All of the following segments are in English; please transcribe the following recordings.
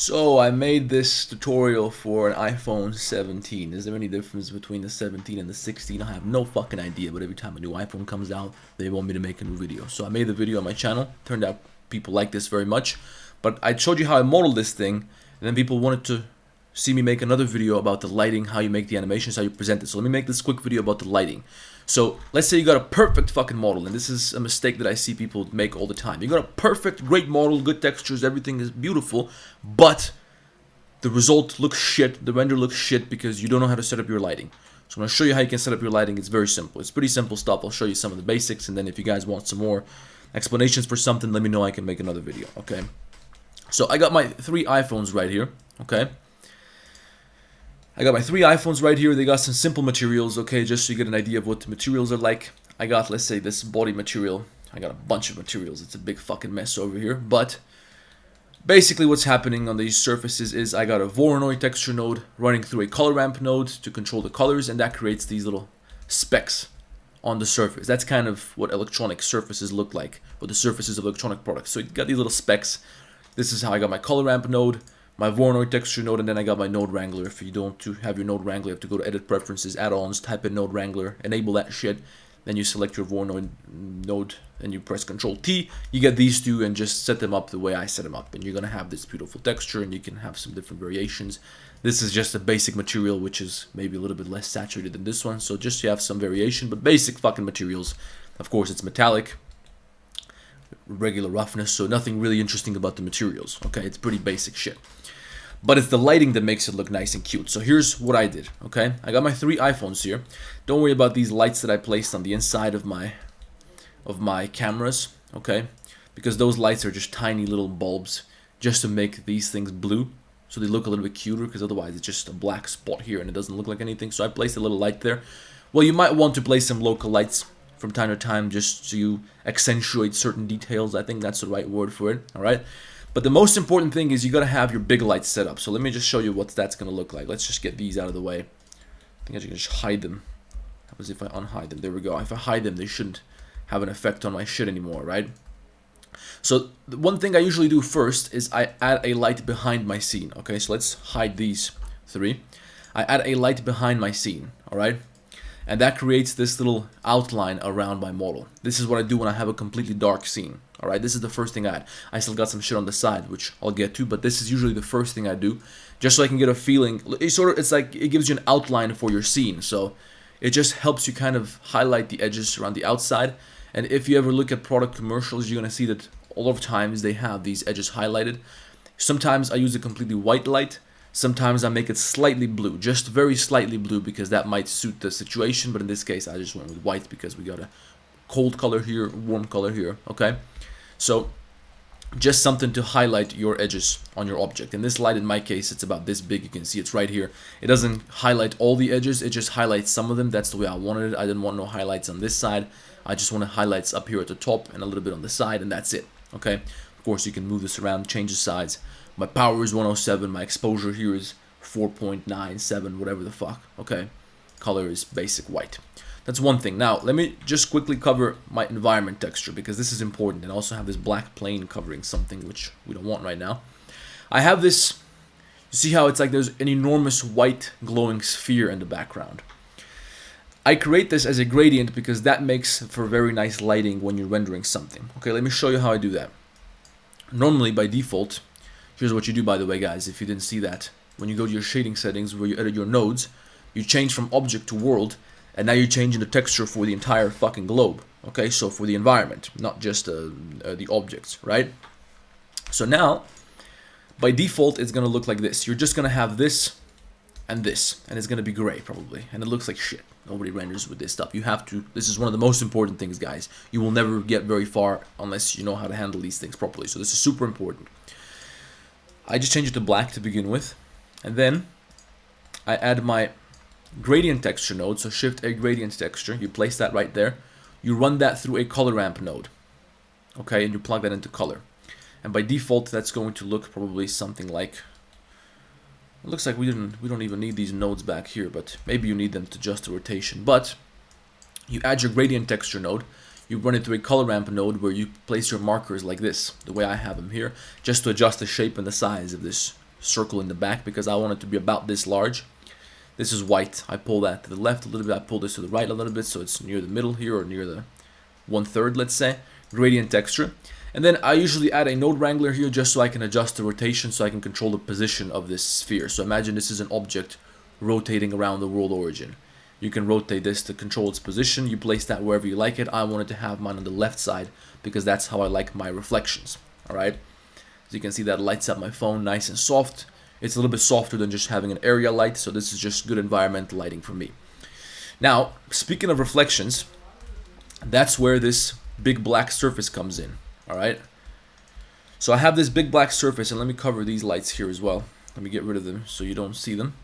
So I made this tutorial for an iPhone 17. Is there any difference between the 17 and the 16? I have no fucking idea, but every time a new iPhone comes out, they want me to make a new video. So I made the video on my channel. Turned out people like this very much. But I showed you how I modeled this thing, and then people wanted to see me make another video about the lighting, how you make the animations, how you present it. So let me make this quick video about the lighting. So let's say you got a perfect fucking model, and this is a mistake that I see people make all the time. You got a perfect, great model, good textures, everything is beautiful, but the result looks shit, the render looks shit because you don't know how to set up your lighting. So I'm going to show you how you can set up your lighting. It's very simple. It's pretty simple stuff. I'll show you some of the basics, and then if you guys want some more explanations for something, let me know. I can make another video, okay? So I got my 3 iPhones right here, okay? I got my 3 iPhones right here. They got some simple materials, okay, just so you get an idea of what the materials are like. I got, let's say, this body material. I got a bunch of materials. It's a big fucking mess over here, but basically what's happening on these surfaces is I got a Voronoi texture node running through a color ramp node to control the colors, and that creates these little specks on the surface. That's kind of what electronic surfaces look like, or the surfaces of electronic products. So you got these little specks. This is how I got my color ramp node, my Voronoi texture node, and then I got my node wrangler. If you don't have your node wrangler, you have to go to edit preferences, add-ons, type in node wrangler, enable that shit. Then you select your Voronoi node and you press Control T. You get these two and just set them up the way I set them up. And you're going to have this beautiful texture, and you can have some different variations. This is just a basic material, which is maybe a little bit less saturated than this one. So just you have some variation, but basic fucking materials. Of course, it's metallic, regular roughness, so nothing really interesting about the materials. Okay, it's pretty basic shit. But it's the lighting that makes it look nice and cute. So here's what I did, okay? I got my 3 iPhones here. Don't worry about these lights that I placed on the inside of my cameras, okay? Because those lights are just tiny little bulbs just to make these things blue, so they look a little bit cuter, because otherwise it's just a black spot here and it doesn't look like anything. So I placed a little light there. Well, you might want to place some local lights from time to time just to accentuate certain details. I think that's the right word for it, all right? But the most important thing is you gotta have your big lights set up. So let me just show you what that's gonna look like. Let's just get these out of the way. I think I can just hide them. How happens if I unhide them? There we go. If I hide them, they shouldn't have an effect on my shit anymore, right? So the one thing I usually do first is I add a light behind my scene. Okay, so let's hide these 3. I add a light behind my scene, all right? And that creates this little outline around my model. This is what I do when I have a completely dark scene. Alright, this is the first thing I add. I still got some shit on the side, which I'll get to, but this is usually the first thing I do, just so I can get a feeling. It's like it gives you an outline for your scene, so it just helps you kind of highlight the edges around the outside. And if you ever look at product commercials, you're gonna see that a lot of times they have these edges highlighted. Sometimes I use a completely white light. Sometimes I make it slightly blue, just very slightly blue, because that might suit the situation. But in this case, I just went with white because we got a cold color here, warm color here, okay? So just something to highlight your edges on your object. And this light, in my case, it's about this big. You can see it's right here. It doesn't highlight all the edges. It just highlights some of them. That's the way I wanted it. I didn't want no highlights on this side. I just wanted highlights up here at the top and a little bit on the side, and that's it, okay? Of course, you can move this around, change the size. My power is 107. My exposure here is 4.97, whatever the fuck, okay? Color is basic white. That's one thing. Now, let me just quickly cover my environment texture, because this is important, and also have this black plane covering something which we don't want right now. I have this, you see how it's like there's an enormous white glowing sphere in the background. I create this as a gradient because that makes for very nice lighting when you're rendering something. Okay, let me show you how I do that. Normally, by default, here's what you do, by the way, guys, if you didn't see that. When you go to your shading settings where you edit your nodes, you change from object to world, and now you're changing the texture for the entire fucking globe. Okay, so for the environment, not just the objects, right? So now, by default, it's going to look like this. You're just going to have this, and it's going to be gray, probably, and it looks like shit. Nobody renders with this stuff. You have to, this is one of the most important things, guys. You will never get very far unless you know how to handle these things properly. So this is super important. I just change it to black to begin with, and then I add my gradient texture node. So shift A gradient texture, you place that right there. You run that through a color ramp node, okay, and you plug that into color. And by default, that's going to look probably something like, it looks like we don't even need these nodes back here, but maybe you need them to adjust the rotation. But you add your gradient texture node, you run it through a color ramp node where you place your markers like this, the way I have them here, just to adjust the shape and the size of this circle in the back because I want it to be about this large. This is white. I pull that to the left a little bit. I pull this to the right a little bit, so it's near the middle here, or near the 1/3, let's say. Gradient texture. And then I usually add a node wrangler here just so I can adjust the rotation, so I can control the position of this sphere. So imagine this is an object rotating around the world origin. You can rotate this to control its position. You place that wherever you like it. I wanted to have mine on the left side because that's how I like my reflections. Alright? So you can see that lights up my phone nice and soft. It's a little bit softer than just having an area light, so this is just good environmental lighting for me. Now, speaking of reflections, that's where this big black surface comes in. Alright? So I have this big black surface, and let me cover these lights here as well. Let me get rid of them so you don't see them.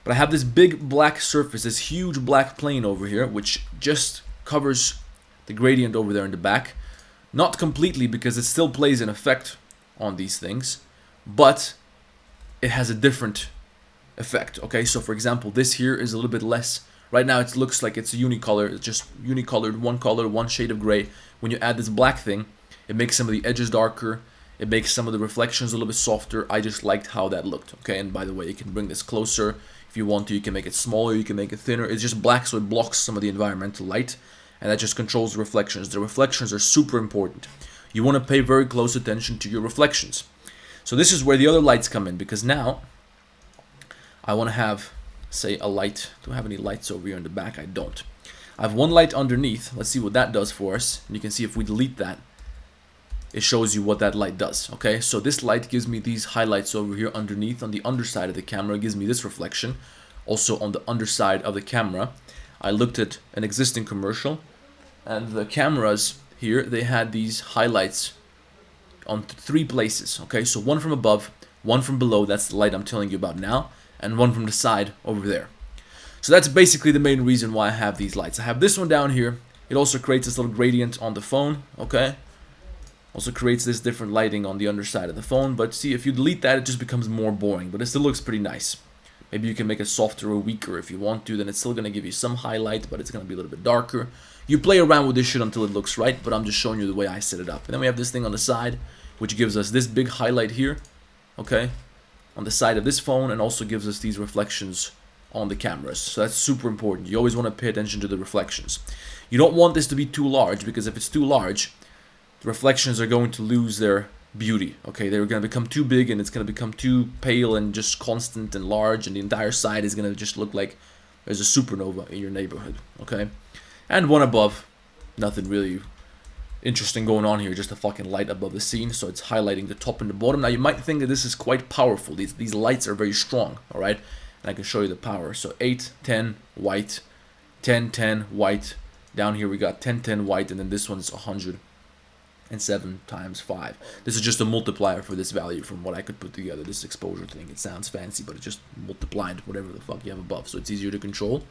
But I have this big black surface, this huge black plane over here, which just covers the gradient over there in the back. Not completely, because it still plays an effect on these things, but it has a different effect. Okay, so for example, this here is a little bit less. Right now it looks like it's a unicolor. It's just unicolored, one color, one shade of gray. When you add this black thing, it makes some of the edges darker. It makes some of the reflections a little bit softer. I just liked how that looked. Okay, and by the way, you can bring this closer if you want to. You can make it smaller, you can make it thinner. It's just black, so it blocks some of the environmental light, and that just controls the reflections. The reflections are super important. You want to pay very close attention to your reflections. So this is where the other lights come in, because now I want to have, say, a light. Do I have any lights over here in the back? I don't. I have one light underneath. Let's see what that does for us. And you can see if we delete that, it shows you what that light does. Okay, so this light gives me these highlights over here underneath. On the underside of the camera, it gives me this reflection. Also on the underside of the camera, I looked at an existing commercial, and the cameras here, they had these highlights on 3 places. Okay, so one from above, one from below, that's the light I'm telling you about now, and one from the side over there. So that's basically the main reason why I have these lights. I have this one down here. It also creates this little gradient on the phone. Okay, also creates this different lighting on the underside of the phone, but see, if you delete that, it just becomes more boring, but it still looks pretty nice. Maybe you can make it softer or weaker if you want to, then it's still going to give you some highlight, but it's going to be a little bit darker. You play around with this shit until it looks right, but I'm just showing you the way I set it up. And then we have this thing on the side, which gives us this big highlight here, okay, on the side of this phone, and also gives us these reflections on the cameras. So that's super important. You always want to pay attention to the reflections. You don't want this to be too large, because if it's too large, the reflections are going to lose their beauty. Okay, they're going to become too big, and it's going to become too pale and just constant and large, and the entire side is going to just look like there's a supernova in your neighborhood. Okay, and one above, nothing really interesting going on here, just a fucking light above the scene, so it's highlighting the top and the bottom. Now you might think that this is quite powerful. These lights are very strong. All right, and I can show you the power. So 8, 10 white, 10, 10 white. Down here we got 10, 10 white, and then this one's 107 times 5. This is just a multiplier for this value from what I could put together. This exposure thing, it sounds fancy, but it just multiplied whatever the fuck you have above, so it's easier to control.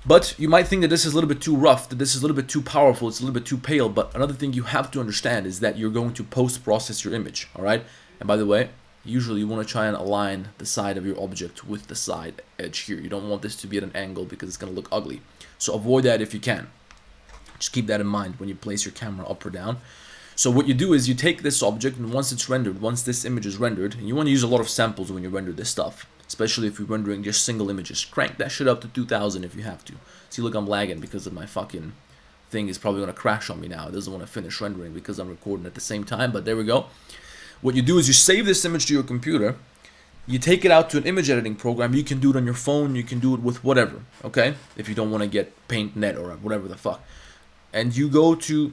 But you might think that this is a little bit too rough, that this is a little bit too powerful, it's a little bit too pale, but another thing you have to understand is that you're going to post-process your image, alright? And by the way, usually you want to try and align the side of your object with the side edge here. You don't want this to be at an angle because it's going to look ugly. So avoid that if you can. Just keep that in mind when you place your camera up or down. So what you do is you take this object, and once it's rendered, once this image is rendered, and you want to use a lot of samples when you render this stuff, especially if you're rendering just single images. Crank that shit up to 2000 if you have to. See, look, I'm lagging because of my fucking thing is probably going to crash on me now. It doesn't want to finish rendering because I'm recording at the same time, but there we go. What you do is you save this image to your computer, you take it out to an image editing program. You can do it on your phone, you can do it with whatever, okay? If you don't want to get PaintNet or whatever the fuck. And you go to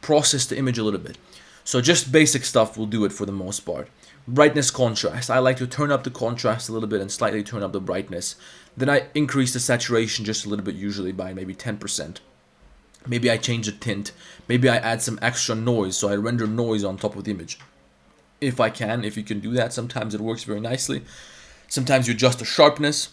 process the image a little bit. So just basic stuff will do it for the most part. Brightness, contrast. I like to turn up the contrast a little bit and slightly turn up the brightness. Then I increase the saturation just a little bit, usually by maybe 10%. Maybe I change the tint. Maybe I add some extra noise, so I render noise on top of the image. If I can, if you can do that, sometimes it works very nicely. Sometimes you adjust the sharpness.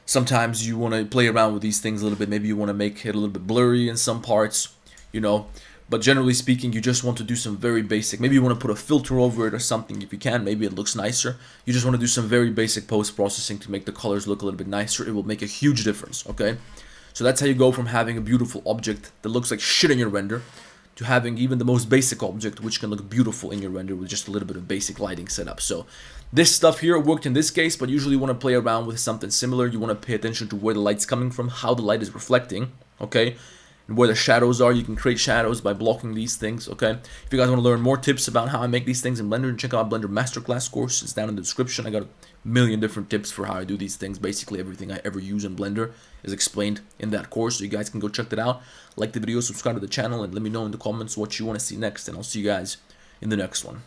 Sometimes you want to play around with these things a little bit. Maybe you want to make it a little bit blurry in some parts, you know. But generally speaking, you just want to do some very basic. Maybe you want to put a filter over it or something if you can. Maybe it looks nicer. You just want to do some very basic post-processing to make the colors look a little bit nicer. It will make a huge difference, okay? So that's how you go from having a beautiful object that looks like shit in your render to having even the most basic object, which can look beautiful in your render with just a little bit of basic lighting setup. So this stuff here worked in this case, but usually you want to play around with something similar. You want to pay attention to where the light's coming from, how the light is reflecting, okay? And where the shadows are. You can create shadows by blocking these things, okay? If you guys want to learn more tips about how I make these things in Blender, check out Blender Masterclass course. It's down in the description. I got a million different tips for how I do these things. Basically everything I ever use in Blender is explained in that course, so you guys can go check that out. Like the video, subscribe to the channel, and let me know in the comments what you want to see next, and I'll see you guys in the next one.